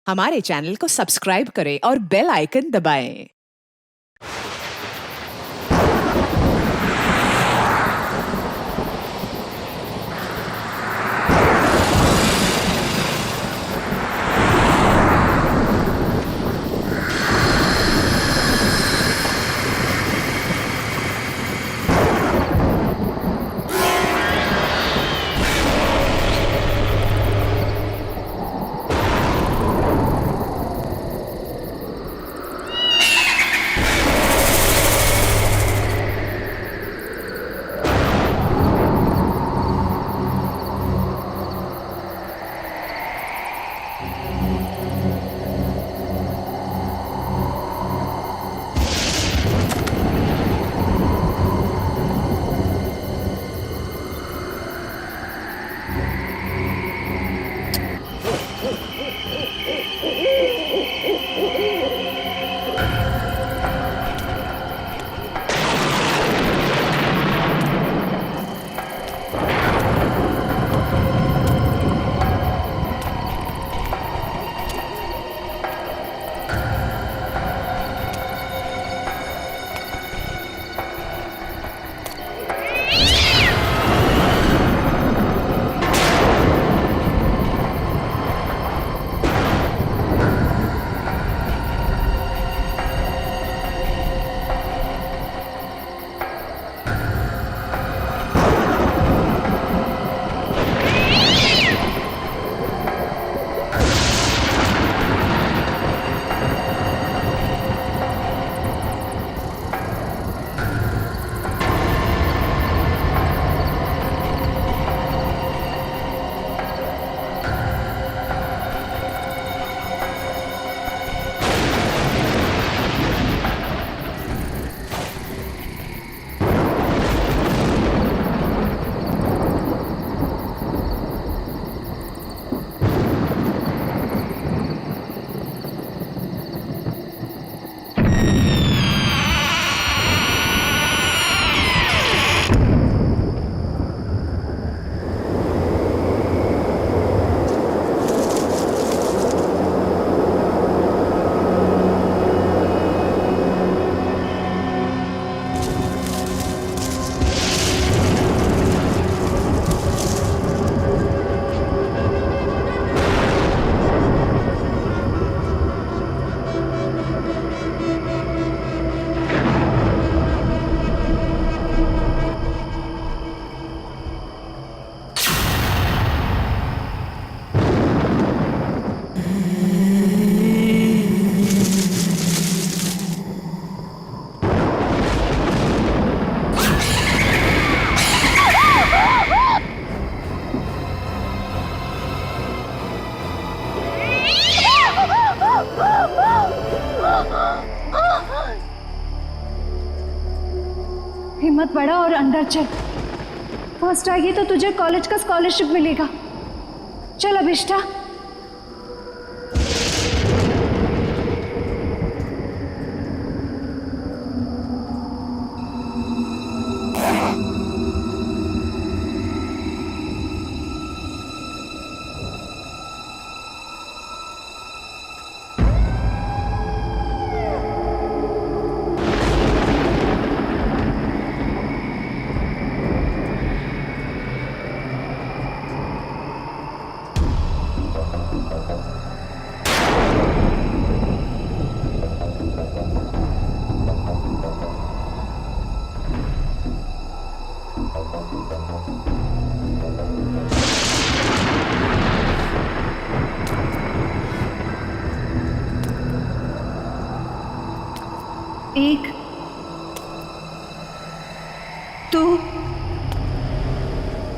हमारे चैनल को सब्सक्राइब करें और बेल आइकन दबाएं। हिम्मत बढ़ा और अंदर चल। फर्स्ट आएगी तो तुझे कॉलेज का स्कॉलरशिप मिलेगा। चल अभिष्ठा। एक, दो,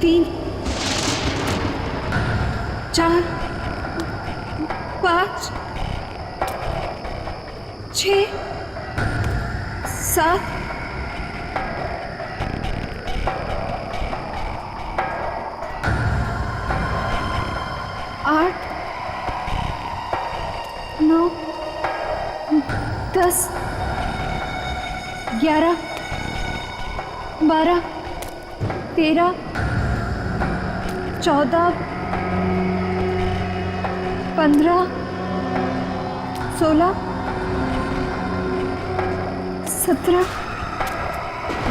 तीन, चार, पाँच, 6, 7, 8, 9, 10, 11, 12, 13, 14, 15, 16 17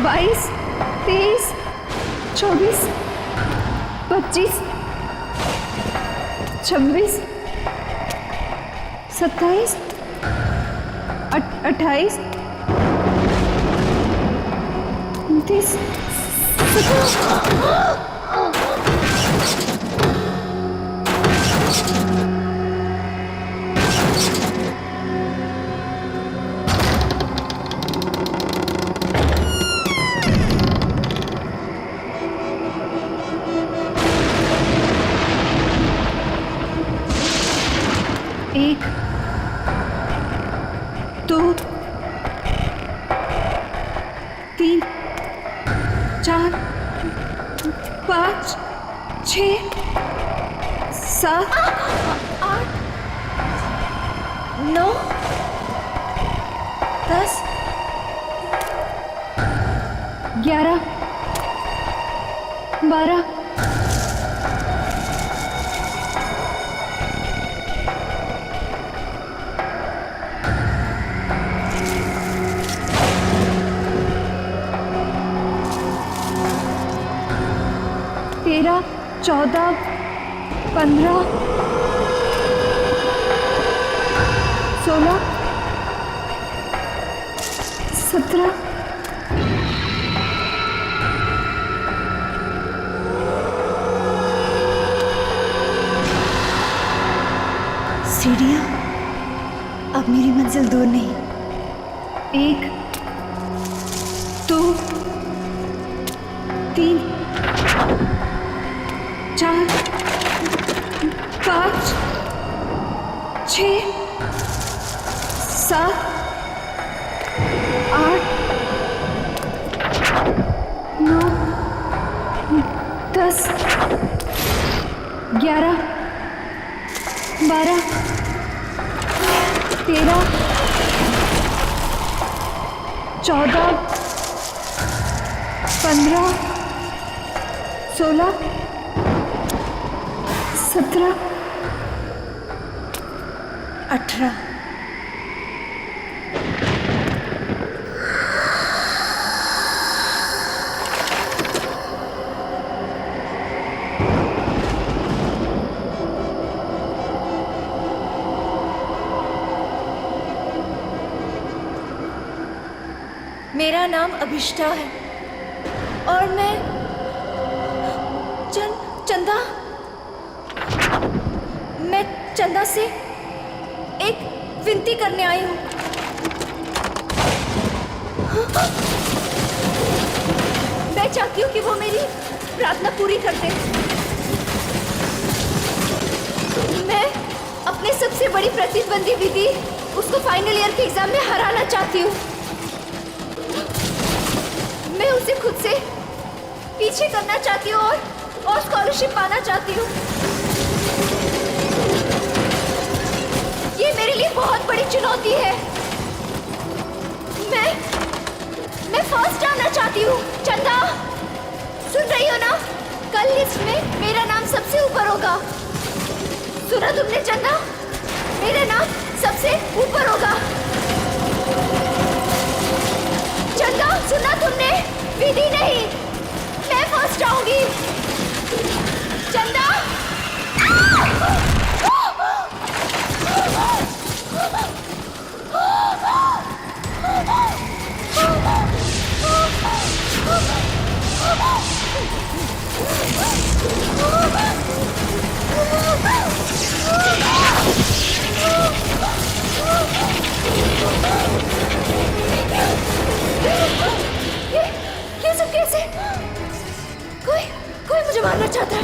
22 23 24 25 26 27 28 29 एक, दो, तीन, चार, पाँच, 6, 7, 8, 9, 10, 11, 12, 13, 14, 15, 16, 17, सीढ़ियाँ अब मेरी मंजिल दूर नहीं। 1, 2, 3, 4, 5, 6, 7, 8, 9, 10, 11, 12, 13, 14, 15, 16, 17, 18। मेरा नाम अभिष्ठा है और मैं चंदा मैं चंदा से एक विनती करने आई हूँ। मैं चाहती हूँ कि वो मेरी प्रार्थना पूरी कर दे। मैं अपने सबसे बड़ी प्रतिद्वंदी दीदी उसको फाइनल ईयर के एग्जाम में हराना चाहती हूँ। मैं उसे खुद से पीछे करना चाहती हूँ और स्कॉलरशिप पाना चाहती हूँ। ये मेरे लिए बहुत बड़ी चुनौती है। मैं फर्स्ट आना चाहती हूँ। चंदा, सुन रही हो ना? कल लिस्ट में मेरा नाम सबसे ऊपर होगा। सुना तुमने चंदा? मेरा नाम सबसे ऊपर होगा। चंदा, सुना तुमने? विधि नहीं, मैं फर्स्ट आऊंगी। चंदा, ये सब कैसे? कोई मुझे मारना चाहता है।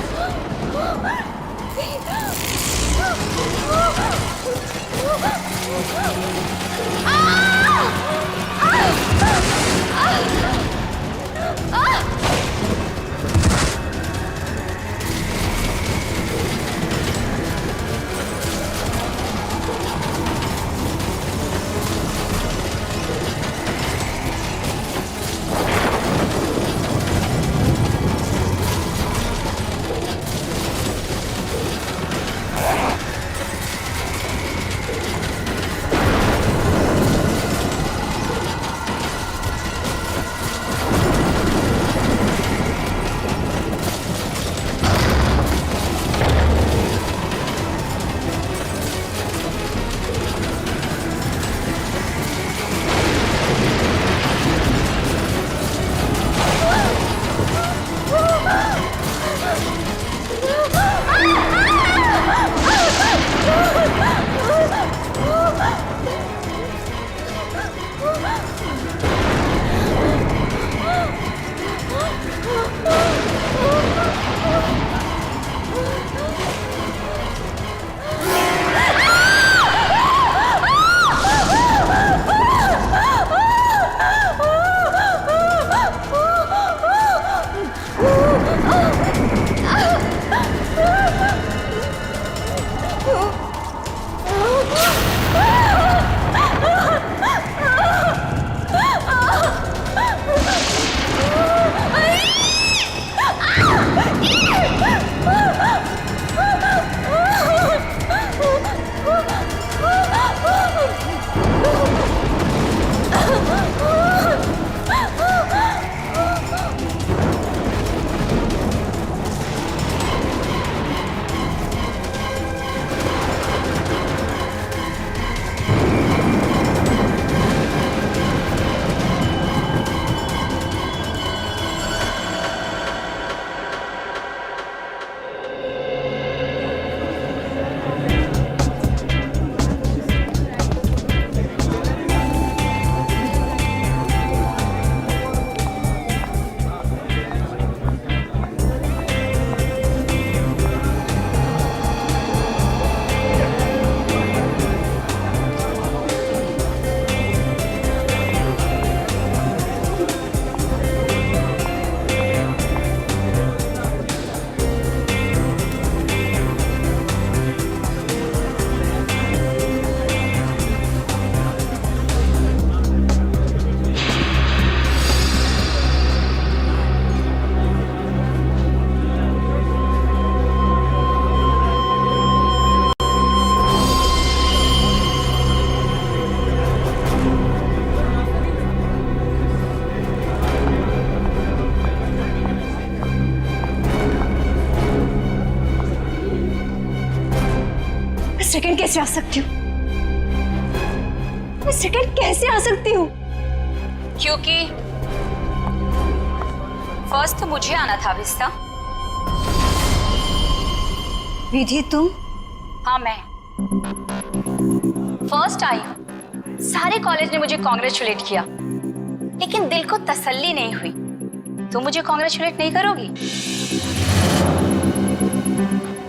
कैसे आ सकती हूँ? मैं सेकंड कैसे आ सकती हूँ? क्योंकि फर्स्ट तो मुझे आना था अभिष्टा। विधि तुम? हाँ मैं फर्स्ट आई। सारे कॉलेज ने मुझे कॉन्ग्रेचुलेट किया, लेकिन दिल को तसल्ली नहीं हुई। तुम मुझे कॉन्ग्रेचुलेट नहीं करोगी?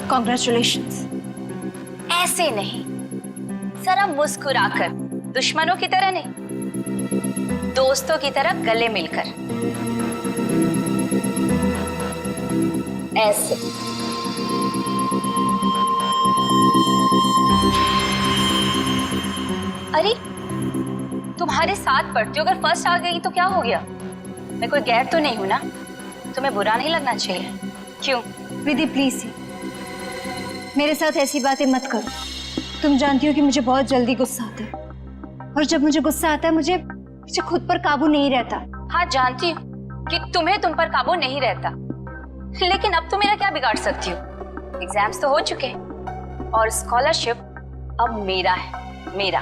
कॉन्ग्रेचुलेशंस। ऐसे नहीं, जरा मुस्कुराकर, दुश्मनों की तरह नहीं, दोस्तों की तरह गले मिलकर, ऐसे। अरे तुम्हारे साथ पढ़ती हूँ, अगर फर्स्ट आ गई तो क्या हो गया? मैं कोई गैर तो नहीं हूं ना? तुम्हें बुरा नहीं लगना चाहिए। क्यों? विधि प्लीज मेरे साथ ऐसी बातें मत करो। तुम जानती हो कि मुझे बहुत जल्दी गुस्सा आता है, और जब मुझे गुस्सा आता है मुझे खुद पर काबू नहीं रहता। हाँ जानती हूँ कि तुम्हें तुम पर काबू नहीं रहता, लेकिन अब तो मेरा क्या बिगाड़ सकती हो? एग्जाम्स तो हो चुके हैं और स्कॉलरशिप अब मेरा है, मेरा।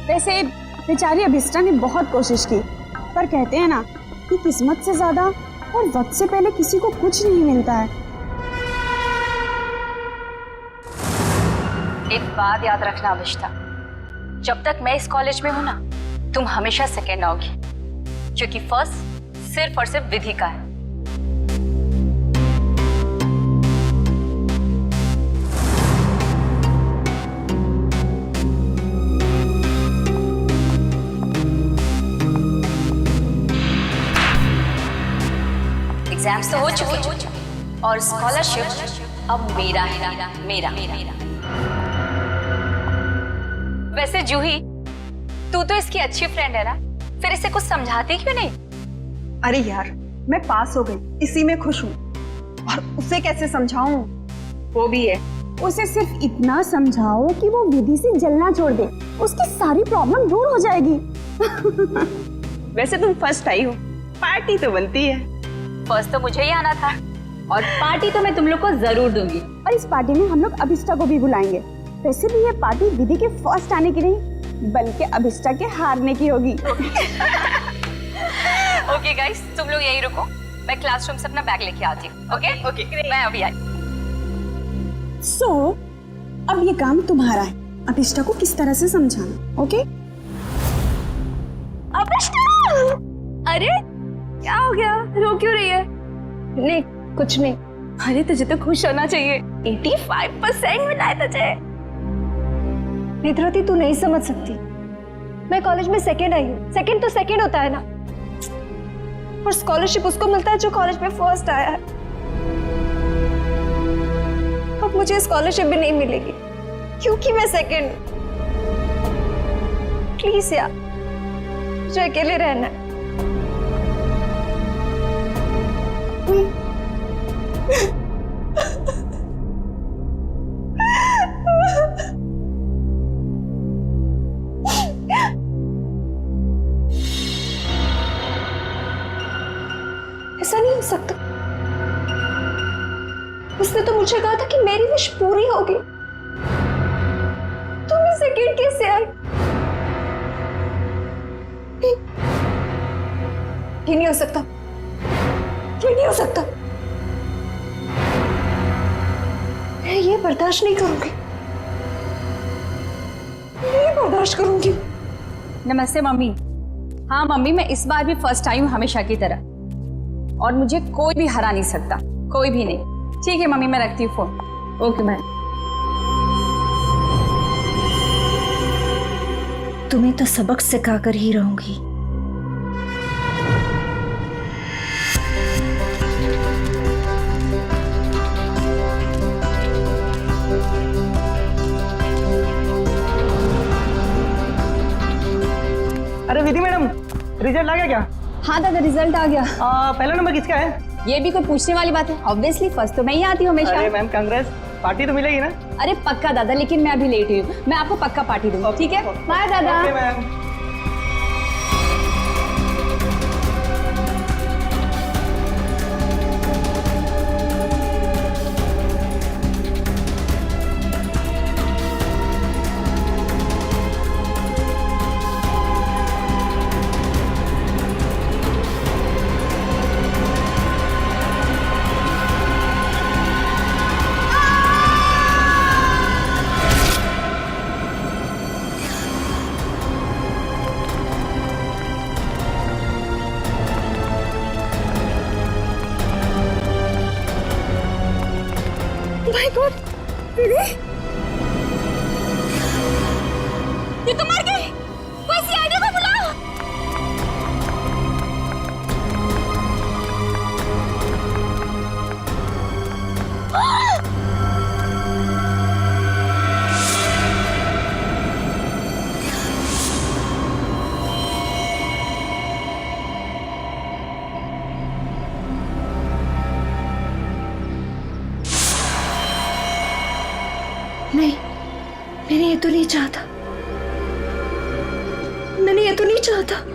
वैसे बेचारी अभिष्टा ने बहुत कोशिश की, पर कहते हैं ना कि किस्मत से ज्यादा और वक्त से पहले किसी को कुछ नहीं मिलता है। एक बात याद रखना अभिष्टा, जब तक मैं इस कॉलेज में हूं ना, तुम हमेशा सेकेंड आओगी, क्योंकि फर्स्ट सिर्फ और सिर्फ विधि का है। एग्जाम्स तो हो चुके और स्कॉलरशिप अब मेरा है, मेरा। वैसे जूही, तू तो इसकी अच्छी फ्रेंड है ना, फिर इसे कुछ समझाती क्यों नहीं? अरे यार, मैं पास हो गई, इसी में खुश हूँ, और उसे कैसे समझाऊं? वो भी है। उसे सिर्फ इतना समझाओ कि वो विधि से जलना छोड़ दे, उसकी सारी प्रॉब्लम दूर हो जाएगी। वैसे तुम फर्स्ट आई हो, पार्टी तो बनती है। फर्स्ट तो मुझे ही आना था, और पार्टी तो मैं तुम लोग को जरूर दूंगी। और इस पार्टी में हम लोग अभिष्टा को भी बुलाएंगे। वैसे भी ये पार्टी विधि के फर्स्ट आने की नहीं, बल्कि अभिष्टा के हारने की होगी। ओके गाइस, तुम लोग यहीं रुको, मैं क्लासरूम से अपना बैग लेके आती हूँ। ओके, मैं अभी आई। सो अब ये काम तुम्हारा है, अभिष्टा को किस तरह से समझाना। ओके? अभिष्टा! अरे क्या हो गया? रो क्यों रही है? नहीं कुछ नहीं। अरे तुझे तो खुश होना चाहिए, 85% मिला है तुझे। नेत्रवती, तू नहीं समझ सकती, मैं कॉलेज में सेकंड आई हूँ। सेकंड तो सेकंड होता है ना, और स्कॉलरशिप उसको मिलता है जो कॉलेज में फर्स्ट आया है। अब मुझे स्कॉलरशिप भी नहीं मिलेगी क्योंकि मैं सेकंड। प्लीज यार, मुझे अकेले रहना है। ऐसा नहीं हो सकता। उसने तो मुझे कहा था कि मेरी विश पूरी होगी। तुम ही सेकंड कैसे आई? ये नहीं हो सकता, ये नहीं हो सकता। मैं ये बर्दाश्त नहीं करूंगी, नहीं बर्दाश्त करूंगी। नमस्ते मम्मी। हाँ मम्मी, मैं इस बार भी फर्स्ट आई हूँ हमेशा की तरह, और मुझे कोई भी हरा नहीं सकता, कोई भी नहीं। ठीक है मम्मी, मैं रखती हूँ फोन। Okay bye. तुम्हें तो सबक सिखाकर ही रहूंगी। अरे विधि मैडम, रिजल्ट आ गया क्या? हाँ दादा, रिजल्ट आ गया। पहला नंबर किसका है? ये भी कोई पूछने वाली बात है? ऑब्वियसली फर्स्ट तो मैं ही आती हूँ हमेशा। अरे मैम कांग्रेस, पार्टी तो मिलेगी ना? अरे पक्का दादा, लेकिन मैं अभी लेट हुई हूँ, मैं आपको पक्का पार्टी दूंगी। ठीक है, बाय दादा। Okay ma'am. माय गॉड दीदी, ये तो मर गई। कोई सीआईडी को बुलाओ। नहीं, मैंने ये तो नहीं चाहता, मैंने ये तो नहीं चाहता।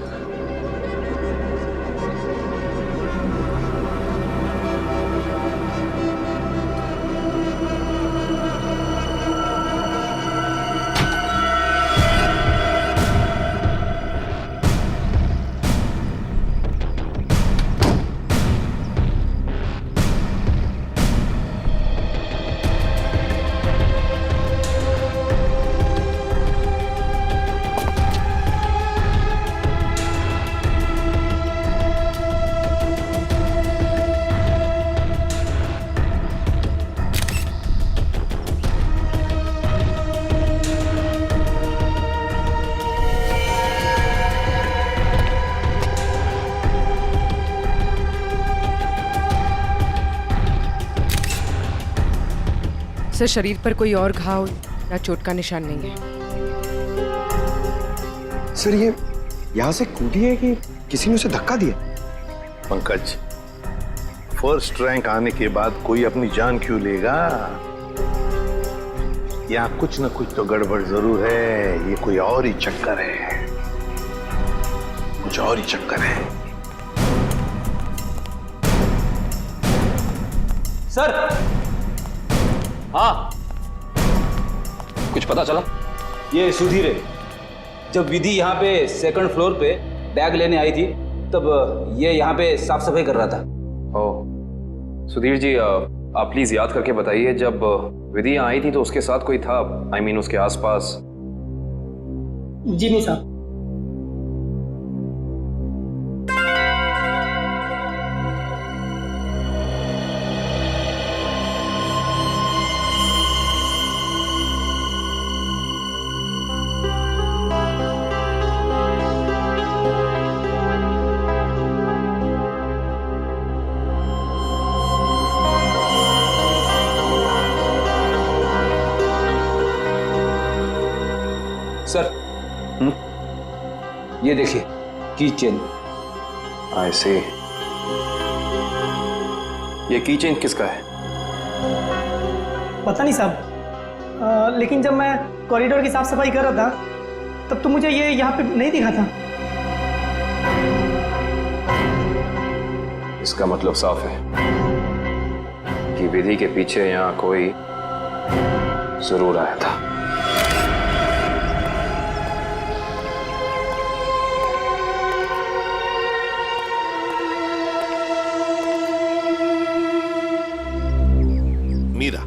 सर, शरीर पर कोई और घाव या चोट का निशान नहीं है। सर, ये यहाँ से कूदी है कि किसी ने उसे धक्का दिया? पंकज, फर्स्ट रैंक आने के बाद कोई अपनी जान क्यों लेगा? यहाँ कुछ न कुछ तो गड़बड़ जरूर है। ये कोई और ही चक्कर है, कुछ और ही चक्कर है। सर, हाँ, कुछ पता चला? ये सुधीर है। जब विधि यहाँ पे सेकंड फ्लोर पे बैग लेने आई थी तब ये यहाँ पे साफ सफाई कर रहा था। ओह, सुधीर जी, आप प्लीज याद करके बताइए, जब विधि यहाँ आई थी तो उसके साथ कोई था? I mean, उसके आसपास? जी नहीं साहब। सर, ये देखिए, की चेन। I see। ये की चेन किसका है? पता नहीं साहब, लेकिन जब मैं कॉरिडोर की साफ सफाई कर रहा था तब तो मुझे ये यहाँ पे नहीं दिखा था। इसका मतलब साफ है कि विधि के पीछे यहाँ कोई जरूर आया था। मीरा,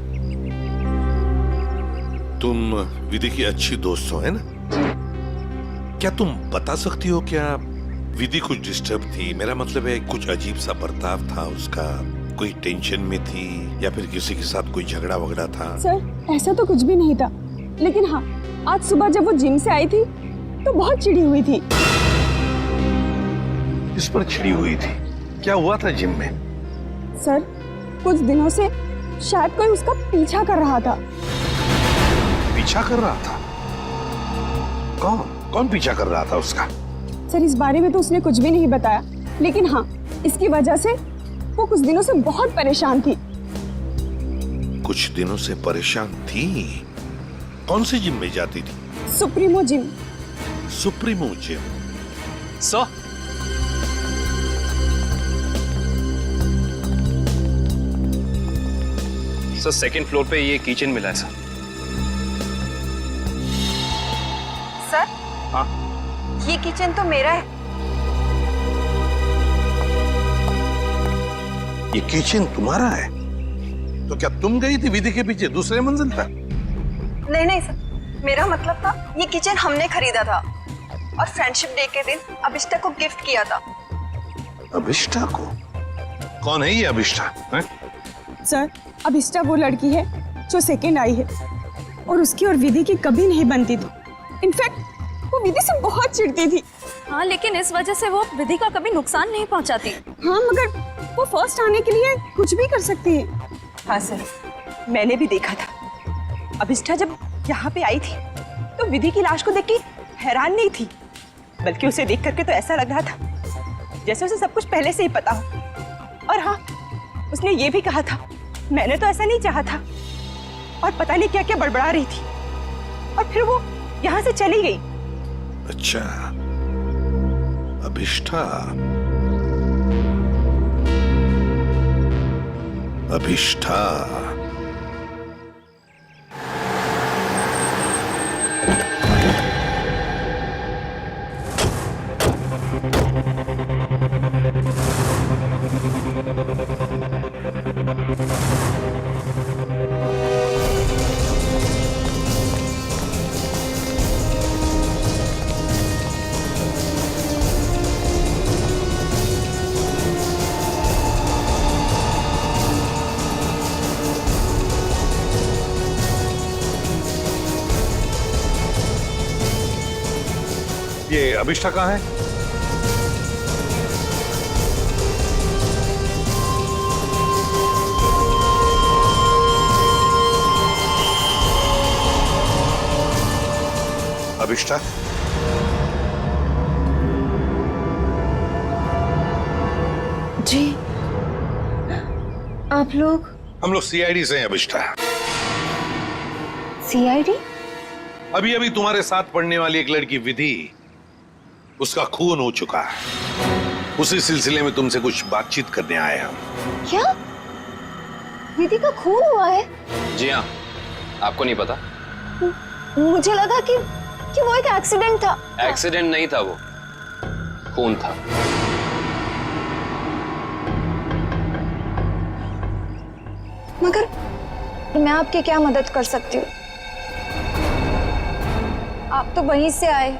तुम विधि की अच्छी दोस्त हो, है ना? क्या तुम बता सकती हो क्या विधि कुछ डिस्टर्ब थी? मेरा मतलब है, कुछ अजीब सा बर्ताव था उसका, कोई टेंशन में थी या फिर किसी के साथ कोई झगड़ा वगड़ा था? सर ऐसा तो कुछ भी नहीं था, लेकिन हाँ, आज सुबह जब वो जिम से आई थी तो बहुत चिढ़ी हुई थी। इस पर चिढ़ी हुई थी? क्या हुआ था जिम में? सर, कुछ दिनों से शायद कोई उसका पीछा कर रहा था। पीछा कर रहा था? कौन कौन पीछा कर रहा था उसका? सर, इस बारे में तो उसने कुछ भी नहीं बताया, लेकिन हाँ, इसकी वजह से वो कुछ दिनों से बहुत परेशान थी। कुछ दिनों से परेशान थी? कौन से जिम में जाती थी? Supremo gym. Supremo gym? Sir, second floor पे ये किचन मिला है सर। सर, हाँ, ये किचन तो मेरा है। ये किचन तुम्हारा है? तो क्या तुम गई थी विधि के पीछे दूसरे मंजिल पर? नहीं सर, मेरा मतलब था ये किचन हमने खरीदा था और फ्रेंडशिप डे के दिन अभिष्टा को गिफ्ट किया था। अभिष्टा को? कौन है ये अभिष्टा? सर, अभिष्टा वो लड़की है जो सेकंड आई है और उसकी और विधि की कभी नहीं बनती थी। इनफैक्ट वो विधि से बहुत चिढ़ती थी। हाँ, लेकिन इस वजह से वो विधि का कभी नुकसान नहीं पहुंचाती। हाँ, मगर वो फर्स्ट आने के लिए कुछ भी कर सकती है। हाँ सर, मैंने भी देखा था। अभिष्ठा जब यहाँ पे आई थी तो विधि की लाश को देख के हैरान नहीं थी, बल्कि उसे देख करके तो ऐसा लग रहा था जैसे उसे सब कुछ पहले से ही पता हो। और हाँ, उसने ये भी कहा था, मैंने तो ऐसा नहीं चाहा था, और पता नहीं क्या क्या बड़बड़ा रही थी, और फिर वो यहाँ से चली गई। अच्छा, अभिष्ठा। अभिष्ठा ये अभिष्ठा कहाँ है? अभिष्ठा, जी आप लोग? हम लोग सीआईडी से हैं अभिष्ठा। सीआईडी? अभी अभी तुम्हारे साथ पढ़ने वाली एक लड़की विधि, उसका खून हो चुका है। उसी सिलसिले में तुमसे कुछ बातचीत करने आए हम। क्या विधि का खून हुआ है? जी हाँ, आपको नहीं पता? मुझे लगा कि वो एक एक्सीडेंट था। एक्सीडेंट नहीं था, वो खून था। मगर मैं आपकी क्या मदद कर सकती हूँ? आप तो वहीं से आए,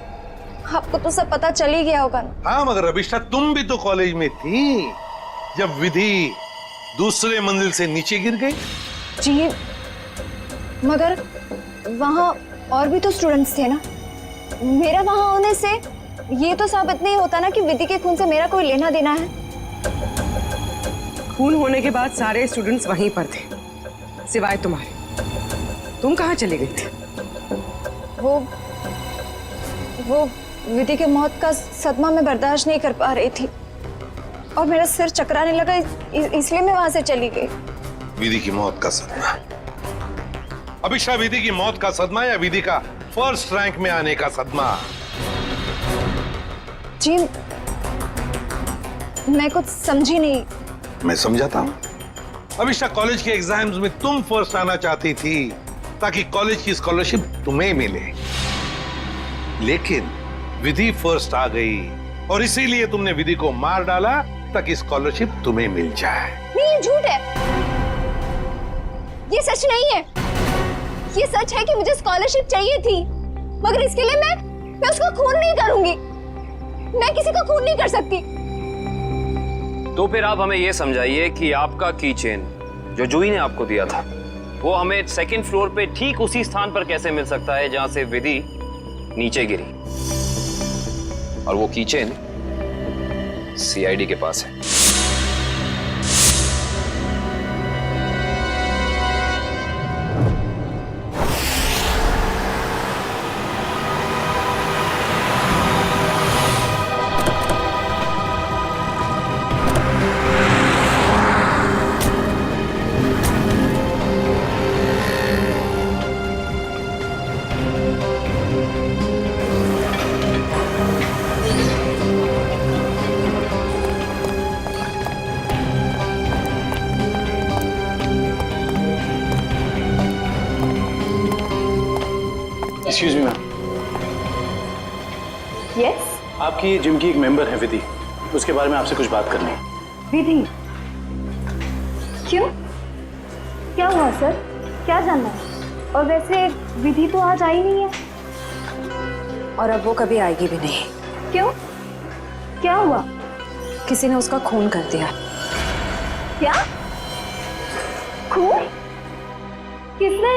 आपको तो सब पता चल ही गया होगा ना। हाँ, मगर अभिष्ठा, तुम भी तो कॉलेज में थी जब विधि दूसरे मंजिल से नीचे गिर गई। जी, मगर वहाँ और भी तो स्टूडेंट्स थे ना। मेरा वहाँ होने से ये तो साबित नहीं होता ना कि विधि के खून से मेरा कोई लेना देना है। खून होने के बाद सारे स्टूडेंट्स वहीं पर थे, सिवाय तुम्हारे। तुम कहाँ चली गई थी? वो विधि के मौत का सदमा मैं बर्दाश्त नहीं कर पा रही थी और मेरा सिर चकराने लगा, इसलिए मैं वहां से चली गई। विधि की मौत का सदमा? अभिष्ठा, विधि की मौत का सदमा या विधि का फर्स्ट रैंक में आने का सदमा? जी, मैं कुछ समझी नहीं। मैं समझाता हूँ। अभिष्ठा, कॉलेज के एग्जाम्स में तुम फर्स्ट आना चाहती थी ताकि कॉलेज की स्कॉलरशिप तुम्हें मिले, लेकिन विधि फर्स्ट आ गई और इसीलिए तुमने विधि को मार डाला ताकि स्कॉलरशिप तुम्हें मिल जाए। नहीं, ये झूठ है, ये सच नहीं है। ये सच है कि मुझे स्कॉलरशिप चाहिए थी, मगर इसके लिए मैं उसको खून नहीं करूंगी। मैं किसी को खून नहीं कर सकती। तो फिर आप हमें यह समझाइए कि आपका की चेन जो जूही ने आपको दिया था, वो हमें सेकंड फ्लोर पे ठीक उसी स्थान पर कैसे मिल सकता है जहां से विधि नीचे गिरी? और वो की चेन सीआईडी के पास है। Excuse me ma'am. यस? आपकी जिम की एक मेंबर है विधि, उसके बारे में आपसे कुछ बात करनी है। विधि? क्यों? क्या हुआ सर? क्या जानना है? और वैसे विधि तो आज आई नहीं है। और अब वो कभी आएगी भी नहीं। क्यों? क्या हुआ? किसी ने उसका खून कर दिया। क्या? खून? किसने?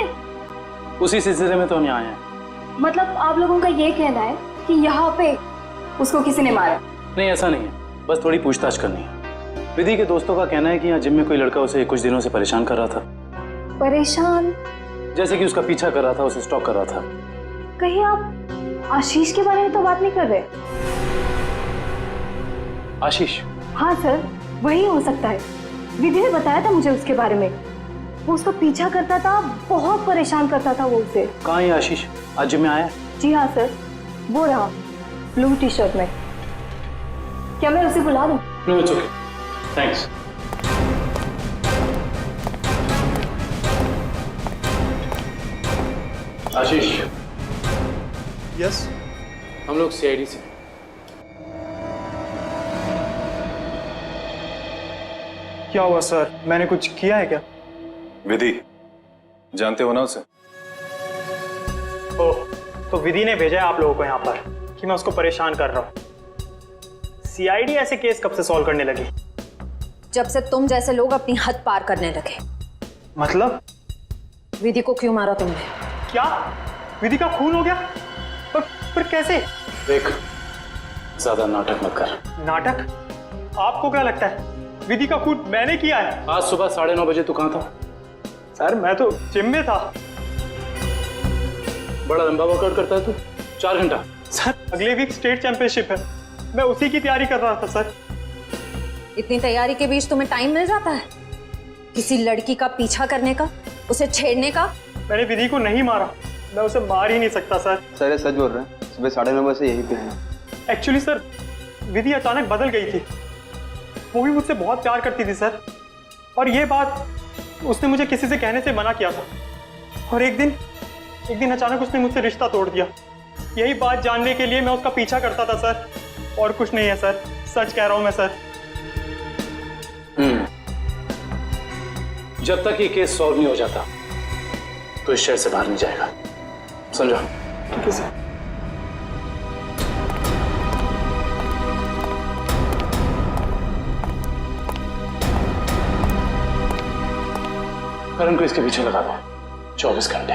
उसी सिलसिले में तो हम यहाँ आए हैं। मतलब आप लोगों का ये कहना है कि यहाँ पे उसको किसी ने मारा? नहीं, ऐसा नहीं है, बस थोड़ी पूछताछ करनी है। विधि के दोस्तों का कहना है कि यहाँ जिम में कोई लड़का उसे कुछ दिनों से परेशान कर रहा था। परेशान? जैसे कि उसका पीछा कर रहा था, उसे स्टॉक कर रहा था। कहीं आप आशीष के बारे में तो बात नहीं कर रहे? आशीष? हाँ सर, वही हो सकता है। विधि ने बताया था मुझे उसके बारे में। वो उसका पीछा करता था, बहुत परेशान करता था वो उसे। कहाँ है आशीष? आज जिम में आया है? जी हाँ सर, वो रहा ब्लू टी शर्ट में। क्या मैं उसे बुला दूं? No, it's okay, thanks. Ashish. Yes. हम लोग सीआईडी से। क्या हुआ सर? मैंने कुछ किया है क्या? विधि, जानते हो ना उसे? ओह, तो विधि ने भेजा है आप लोगों को यहाँ पर कि मैं उसको परेशान कर रहा हूँ। सीआईडी ऐसे केस कब से सॉल्व करने लगी? जब से तुम जैसे लोग अपनी हद पार करने लगे। मतलब? विधि को क्यों मारा तुमने? क्या विधि का खून हो गया? पर कैसे? देख, ज्यादा नाटक मत कर। नाटक? आपको क्या लगता है विधि का खून मैंने किया है? आज सुबह 9:30 बजे तू कहाँ था? सर मैं तो जिम में था। बड़ा लंबा वर्कआउट करता है तू, 4 घंटा। सर अगले वीक स्टेट चैंपियनशिप है, मैं उसी की तैयारी कर रहा था सर। इतनी तैयारी के बीच तुम्हें टाइम मिल जाता है किसी लड़की का पीछा करने का, उसे छेड़ने का? मैंने विधि को नहीं मारा, मैं उसे मार ही नहीं सकता सर। सर ये सच बोल रहे हैं, सुबह 9:30 बजे यहीं पे हैं। एक्चुअली सर विधि अचानक बदल गई थी। वो भी मुझसे बहुत प्यार करती थी सर, और ये बात उसने मुझे किसी से कहने से मना किया था। और एक दिन अचानक उसने मुझसे रिश्ता तोड़ दिया। यही बात जानने के लिए मैं उसका पीछा करता था सर, और कुछ नहीं है सर, सच कह रहा हूं मैं सर। जब तक ये केस सॉल्व नहीं हो जाता तो इस शहर से बाहर नहीं जाएगा, समझो? ठीक है सर। करण को इसके पीछे लगा दो 24 घंटे।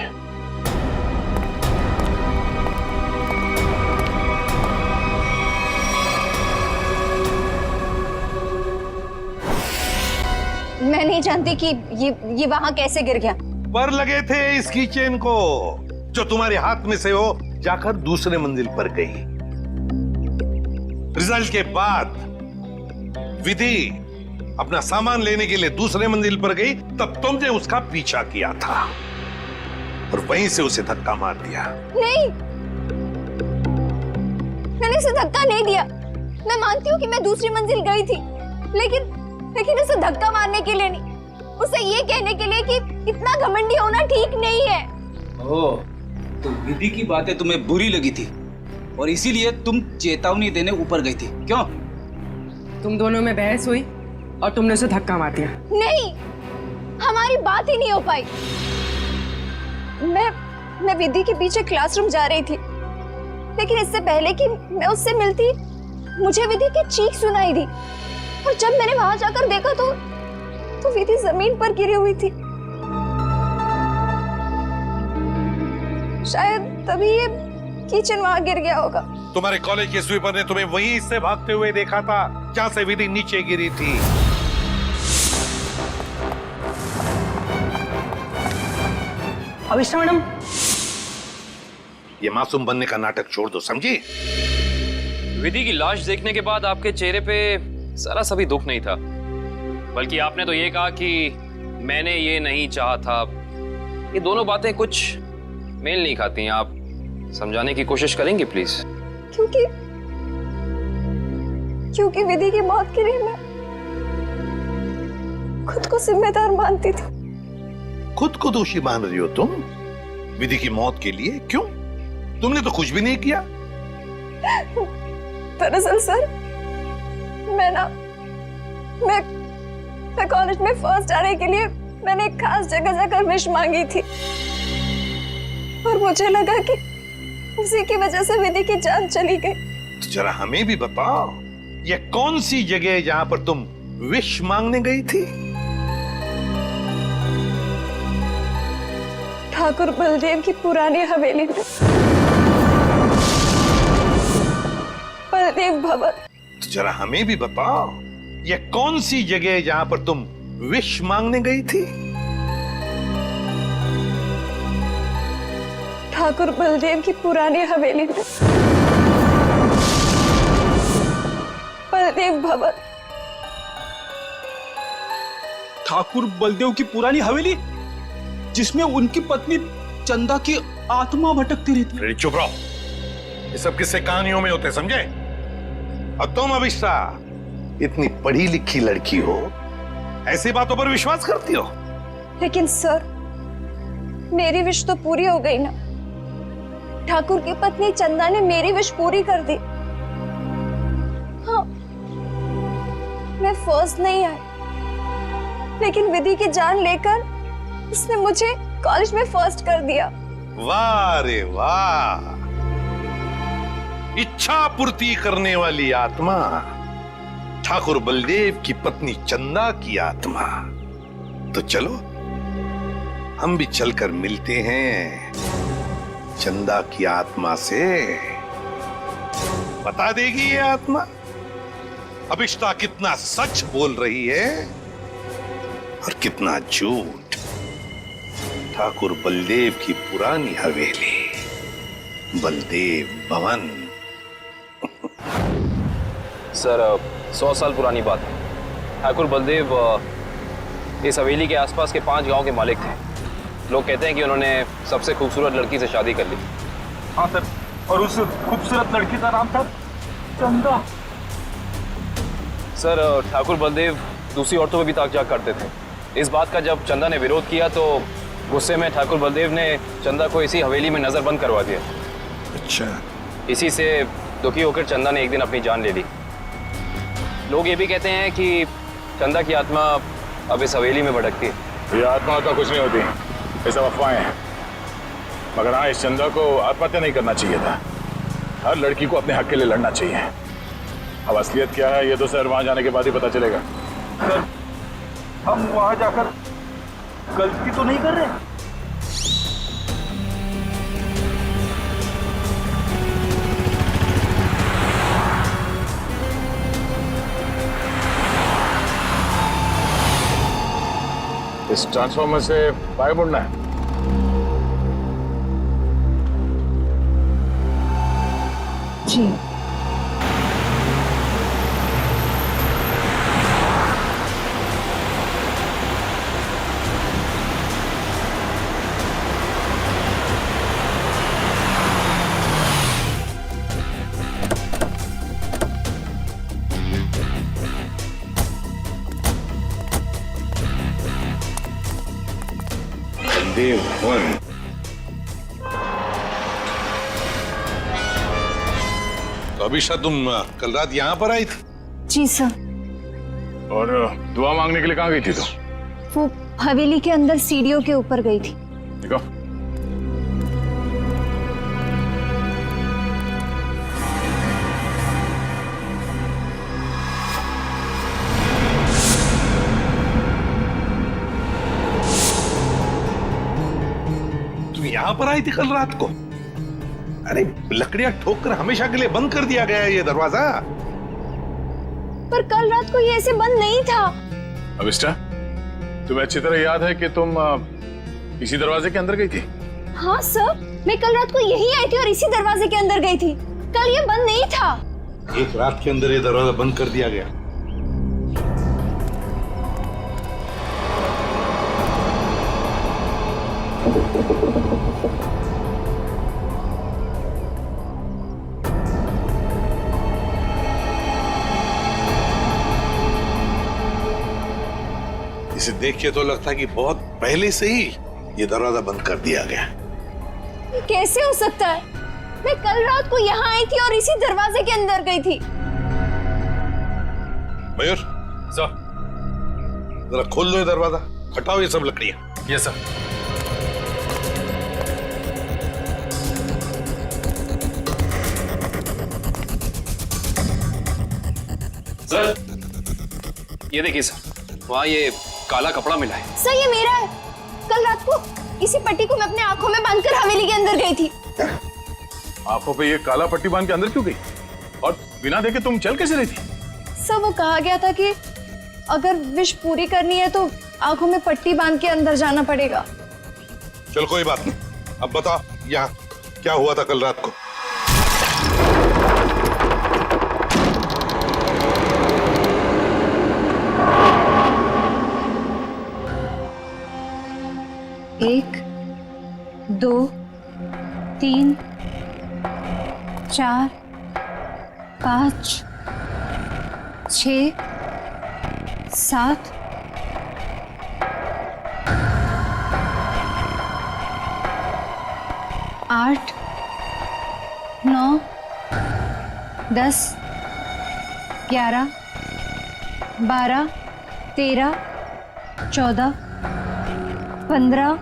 मैं नहीं जानती कि ये वहां कैसे गिर गया। पर लगे थे इसकी चेन को, जो तुम्हारे हाथ में से हो जाकर दूसरे मंजिल पर गई। रिजल्ट के बाद विधि अपना सामान लेने के लिए दूसरे मंजिल पर गई, तब तुमने उसका पीछा किया था और वहीं से उसे धक्का मार दिया। नहीं, मैंने उसे धक्का नहीं दिया। मैं मानती हूँ कि मैं दूसरी मंजिल गई थी, लेकिन उसे धक्का मारने के लिए नहीं, उसे ये कहने के लिए कि इतना घमंडी होना ठीक नहीं है। ओह, तो विधि की बातें तुम्हें बुरी लगी थी और इसीलिए तुम चेतावनी देने ऊपर गई थी, क्यों? तुम दोनों में बहस हुई और तुमने उसे धक्का मार दिया। नहीं, हमारी बात ही नहीं हो पाई। मैं विधि के पीछे क्लासरूम जा रही थी, लेकिन इससे पहले कि मैं उससे मिलती मुझे विधि की चीख सुनाई दी, और जब मैंने वहां जाकर देखा तो विधि जमीन पर गिरी हुई थी। शायद तभी ये किचन वहां गिर गया होगा। तुम्हारे कॉलेज के स्वीपर ने तुम्हें वहीं से भागते हुए देखा था जहां से विधि नीचे गिरी थी। अविष्टा मैडम, ये मासूम बनने का नाटक छोड़ दो, समझी? विधि की लाश देखने के बाद आपके चेहरे पे जरा सा भी दुख नहीं था, बल्कि आपने तो ये कहा कि मैंने ये नहीं चाहा था। ये दोनों बातें कुछ मेल नहीं खाती। आप समझाने की कोशिश करेंगे प्लीज? क्योंकि विधि की मौत के लिए मैं खुद को जिम्मेदार मानती थी। खुद को दोषी मान रही हो तुम विधि की मौत के लिए? क्यों? तुमने तो कुछ भी नहीं किया। दरअसल सर, मैं कॉलेज में फर्स्ट आने के लिए मैंने एक खास जगह जाकर विश मांगी थी, और मुझे लगा कि उसी की वजह से विधि की जान चली गई। तो जरा हमें भी बताओ, ये कौन सी जगह है जहां पर तुम विश मांगने गई थी? ठाकुर बलदेव की पुरानी हवेली में बलदेव भवन। तो जरा हमें भी बताओ, ये कौन सी जगह है जहां पर तुम विश मांगने गई थी? ठाकुर बलदेव की पुरानी हवेली में बलदेव भवन। ठाकुर बलदेव की पुरानी हवेली जिसमें उनकी पत्नी चंदा की आत्मा भटकती रहती है। अरे चुप रहो, ये सब किस्से कहानियों में होते, समझे? और तुम अभिष्टा इतनी पढ़ी लिखी लड़की हो, ऐसी बातों पर विश्वास करती हो? लेकिन सर, मेरी विश तो पूरी हो गई ना। ठाकुर की पत्नी चंदा ने मेरी विश पूरी कर दी। हाँ, मैं फर्स्ट नहीं आई, लेकिन विधि की जान लेकर उसने मुझे कॉलेज में फर्स्ट कर दिया। वाह रे वाह, इच्छा पूर्ति करने वाली आत्मा, ठाकुर बलदेव की पत्नी चंदा की आत्मा। तो चलो हम भी चलकर मिलते हैं चंदा की आत्मा से। बता देगी ये आत्मा अभिष्टा कितना सच बोल रही है और कितना झूठ। ठाकुर बलदेव की पुरानी हवेली, बलदेव भवन। सर 100 साल पुरानी बात है। ठाकुर बलदेव इस हवेली के आसपास के 5 गांव के मालिक थे। लोग कहते हैं कि उन्होंने सबसे खूबसूरत लड़की से शादी कर ली। हाँ सर, और उस खूबसूरत लड़की का नाम था चंदा। सर ठाकुर बलदेव दूसरी औरतों पे भी ताक झाक करते थे। इस बात का जब चंदा ने विरोध किया तो गुस्से में ठाकुर बलदेव ने चंदा को इसी हवेली में नजरबंद करवा दिया। अच्छा। इसी से दुखी होकर चंदा ने एक दिन अपनी जान ले ली। लोग ये भी कहते हैं कि चंदा की आत्मा अब इस हवेली में भटकती है। ये आत्मा तो कुछ नहीं होती, ये सब अफवाहें हैं। मगर हाँ, इस चंदा को आत्महत्या नहीं करना चाहिए था। हर लड़की को अपने हक के लिए लड़ना चाहिए। अब असलियत क्या है ये तो सर वहां जाने के बाद ही पता चलेगा। सर, हम वहां जाकर गलती तो नहीं कर रहे? इस ट्रांसफॉर्मर से बाहर मुड़ना है। जी। बलदेव भवन। तो अभिषा तुम कल रात यहाँ पर आई थी? जी सर। और दुआ मांगने के लिए कहाँ गई थी तो? वो हवेली के अंदर सीढ़ियों के ऊपर गई थी। देखो, तुम यहाँ पर आई थी कल रात को? अरे लकड़ियां ठोक कर हमेशा के लिए बंद कर दिया गया है ये दरवाजा। पर कल रात को ये ऐसे बंद नहीं था। अभिष्टा, तुम्हें अच्छी तरह याद है कि तुम इसी दरवाजे के अंदर गई थी? हाँ सर, मैं कल रात को यही आई थी और इसी दरवाजे के अंदर गई थी। कल ये बंद नहीं था। एक रात के अंदर ये दरवाजा बंद कर दिया गया। इसे देख के तो लगता है कि बहुत पहले से ही ये दरवाजा बंद कर दिया गया। ये कैसे हो सकता है? मैं कल रात को यहाँ आई थी और इसी दरवाजे के अंदर गई थी। मयूर, सर, जरा खोल दो ये दरवाजा, हटाओ ये सब लकड़ियां। Yes sir. सर, ये देखिए सर, वहाँ ये काला कपड़ा मिला है। सर, ये मेरा है। कल रात को इसी पट्टी को मैं अपने आंखों में बांधकर हवेली के अंदर गई थी। आंखों पे ये काला पट्टी बांध के अंदर क्यों गई? और बिना देखे तुम चल कैसे रही थी? सर वो कहा गया था कि अगर विश पूरी करनी है तो आंखों में पट्टी बांध के अंदर जाना पड़ेगा। चल कोई बात नहीं, अब बता यहाँ क्या हुआ था कल रात को? एक, 2, 3, 4, 5, 6, 7, 8, 9, 10, 11, 12, 13, 14, 15,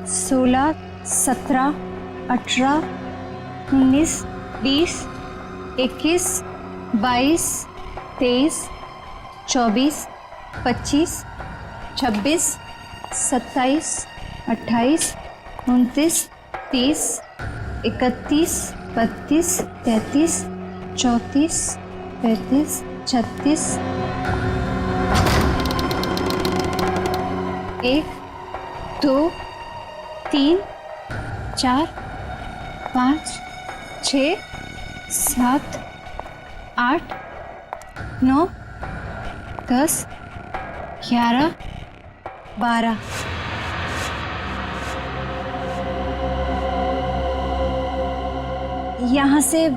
16, 17, 18, 19, 20, 21, 22, 23, 24, 25, 26, 27, 28, 29, 30, 31, 32, 33, 34, 35, 36, 1, 2, 3, 4, 5, 6, 7, 8, 9, 10, 11, 12। यहाँ से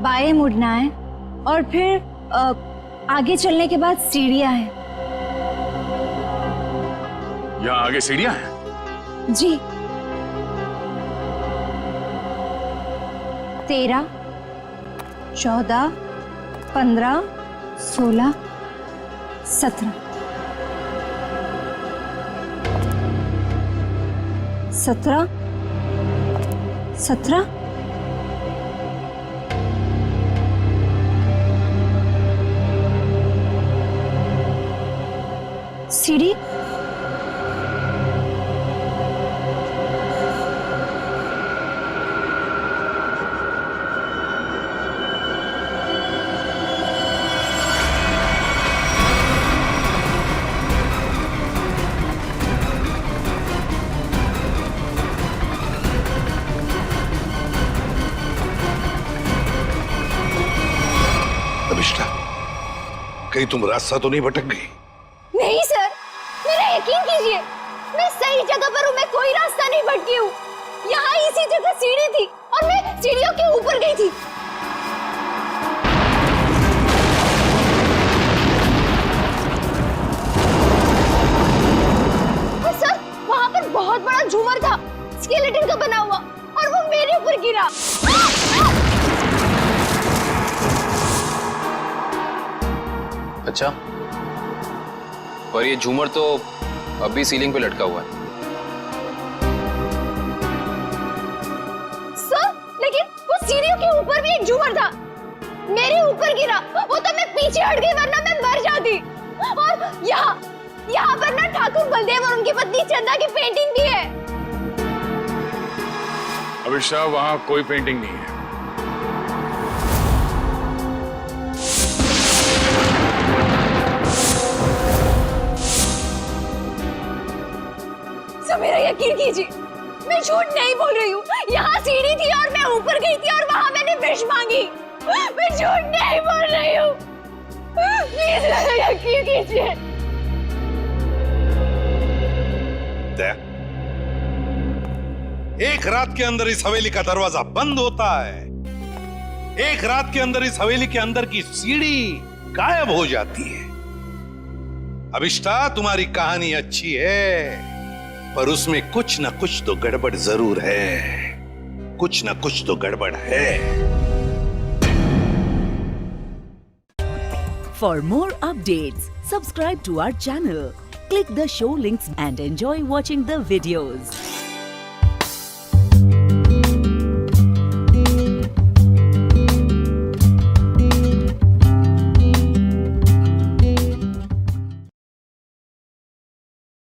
बाएं मुड़ना है और फिर आगे चलने के बाद सीढ़ियाँ हैं। यहाँ आगे सीढ़ियाँ हैं? जी। 13, 14, 15, 16, 17, 17, 17, सीढ़ी अभिष्टा, कहीं तुम रास्ता तो नहीं भटक गई? नहीं सर, मेरा यकीन कीजिए, मैं सही जगह पर हूँ। मैं कोई रास्ता नहीं भटकी हूँ। यहाँ इसी जगह सीढ़ी थी और मैं सीढ़ियों के ऊपर गई थी। और सर, वहाँ पर बहुत बड़ा झूमर था, स्केलेटन का बना हुआ, और वो मेरे ऊपर गिरा। अच्छा, पर ये झूमर तो अभी सीलिंग पे लटका हुआ है। सर, लेकिन वो सीढ़ियों के ऊपर भी एक झूमर था, मेरे ऊपर गिरा। वो तो मैं पीछे हट गई, वरना मैं मर जाती। और यहाँ पर ना ठाकुर बलदेव और उनकी पत्नी चंदा की पेंटिंग भी है। अभिषा, वहाँ कोई पेंटिंग नहीं है। मेरा यकीन कीजिए, मैं झूठ नहीं बोल रही हूँ। यहाँ सीढ़ी थी और मैं ऊपर गई थी और वहाँ मैंने विश मांगी। मैं झूठ नहीं बोल रही हूँ, प्लीज मेरा यकीन कीजिए। एक रात के अंदर इस हवेली का दरवाजा बंद होता है, एक रात के अंदर इस हवेली के अंदर की सीढ़ी गायब हो जाती है। अभिष्टा, तुम्हारी कहानी अच्छी है, पर उसमें कुछ ना कुछ तो गड़बड़ जरूर है। कुछ ना कुछ तो गड़बड़ है। For more updates, subscribe to our channel, click the show links and enjoy watching the videos.